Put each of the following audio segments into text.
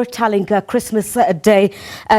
Telling Christmas Day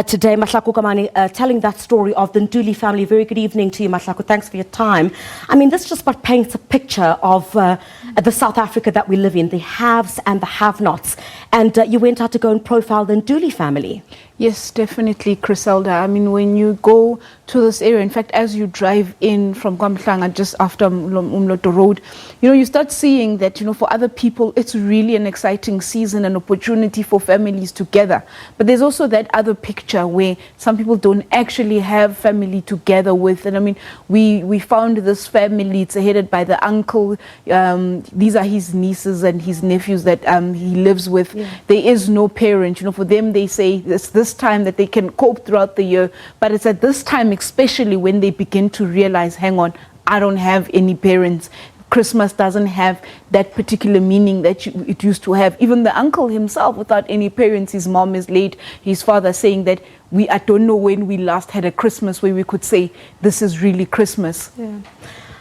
today, Mahlako Komane, telling that story of the Ntuli family. Very good evening to you, Mahlako. Thanks for your time. I mean, this just about paints a picture of the South Africa that we live in, the haves and the have-nots. And you went out to go and profile the Ntuli family. Yes, definitely, Criselda. I mean, when you go to this area, in fact, as you drive in from KwaMhlanga, just after Umloto Road, you start seeing that, for other people, it's really an exciting season, an opportunity for families together. But there's also that other picture where some people don't actually have family together with. And I mean, we found this family. It's headed by the uncle. These are his nieces and his nephews that he lives with. Yeah. There is no parent. For them, they say this time that they can cope throughout the year, but it's at this time especially when they begin to realize, hang on, I don't have any parents. Christmas doesn't have that particular meaning that it used to have. Even the uncle himself, without any parents, his mom is late, his father saying that I don't know when we last had a Christmas where we could say this is really Christmas. Yeah.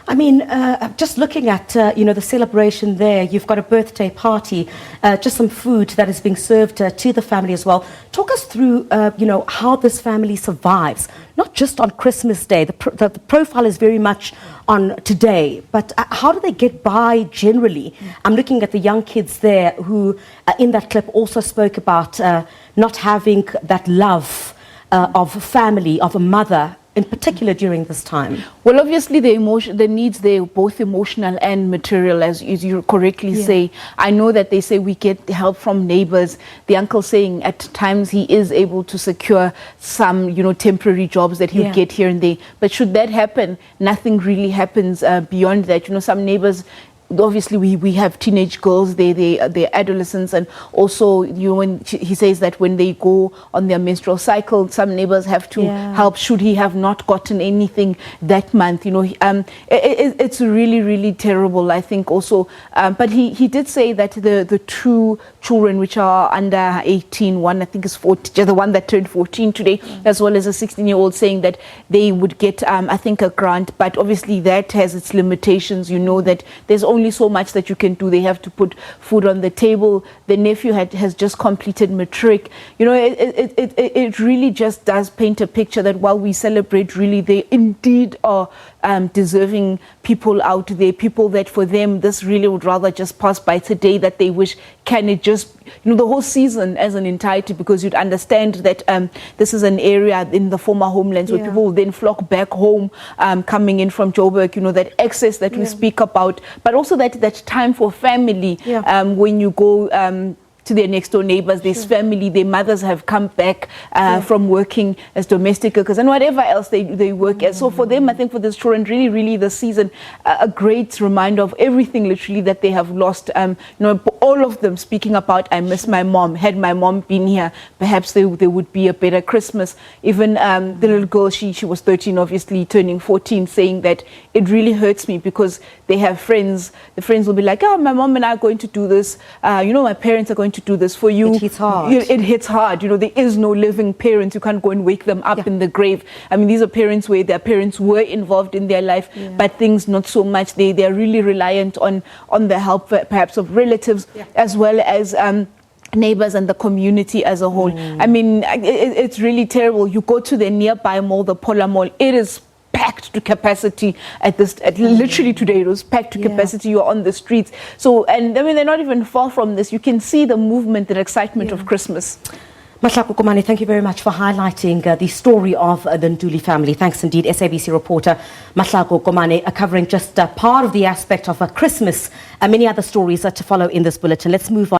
I mean, just looking at, the celebration there, you've got a birthday party, just some food that is being served to the family as well. Talk us through, how this family survives, not just on Christmas Day. The profile is very much on today, but how do they get by generally? I'm looking at the young kids there who, in that clip, also spoke about not having that love of family, of a mother, in particular during this time. Well, obviously the needs, they're both emotional and material, as you correctly say. I know that they say we get help from neighbors. The uncle saying at times he is able to secure some, temporary jobs that he'll get here and there. But should that happen, nothing really happens beyond that. Some neighbors, obviously we have teenage girls, they're adolescents, and also when he says that when they go on their menstrual cycle, some neighbors have to help should he have not gotten anything that month. It's really, really terrible, I think also. But he did say that the two children which are under 18, one I think is 14, the one that turned 14 today, as well as a 16-year-old, saying that they would get I think a grant, but obviously that has its limitations. That there's only so much that you can do. They have to put food on the table. The nephew has just completed matric. It really just does paint a picture that while we celebrate, really they indeed are deserving people out there, people that for them this really would rather just pass by today, that they wish can it just the whole season as an entirety, because you'd understand that this is an area in the former homelands where people will then flock back home, coming in from Joburg, that access that we speak about, but also that time for family. When you go to their next door neighbors, there's family, their mothers have come back from working as domestic workers and whatever else they work as. So for them, I think for these children, really, really the season, a great reminder of everything literally that they have lost. All of them speaking about, I miss my mom. Had my mom been here, perhaps there would be a better Christmas. Even the little girl, she was 13, obviously turning 14, saying that it really hurts me because they have friends. The friends will be like, oh, my mom and I are going to do this. My parents are going to do this for you. It hits hard. It hits hard. There is no living parents. You can't go and wake them up in the grave. I mean, these are parents where their parents were involved in their life, but things not so much. They are really reliant on the help perhaps of relatives, as well as neighbors and the community as a whole. I mean, it's really terrible. You go to the nearby mall, the Polar Mall, it is packed to capacity literally today. It was packed to capacity. You're on the streets. So, and I mean, they're not even far from this. You can see the movement and excitement of Christmas. Mahlako Komane, thank you very much for highlighting the story of the Ntuli family. Thanks indeed, SABC reporter Mahlako Komane, covering just part of the aspect of Christmas. Many other stories to follow in this bulletin. Let's move on.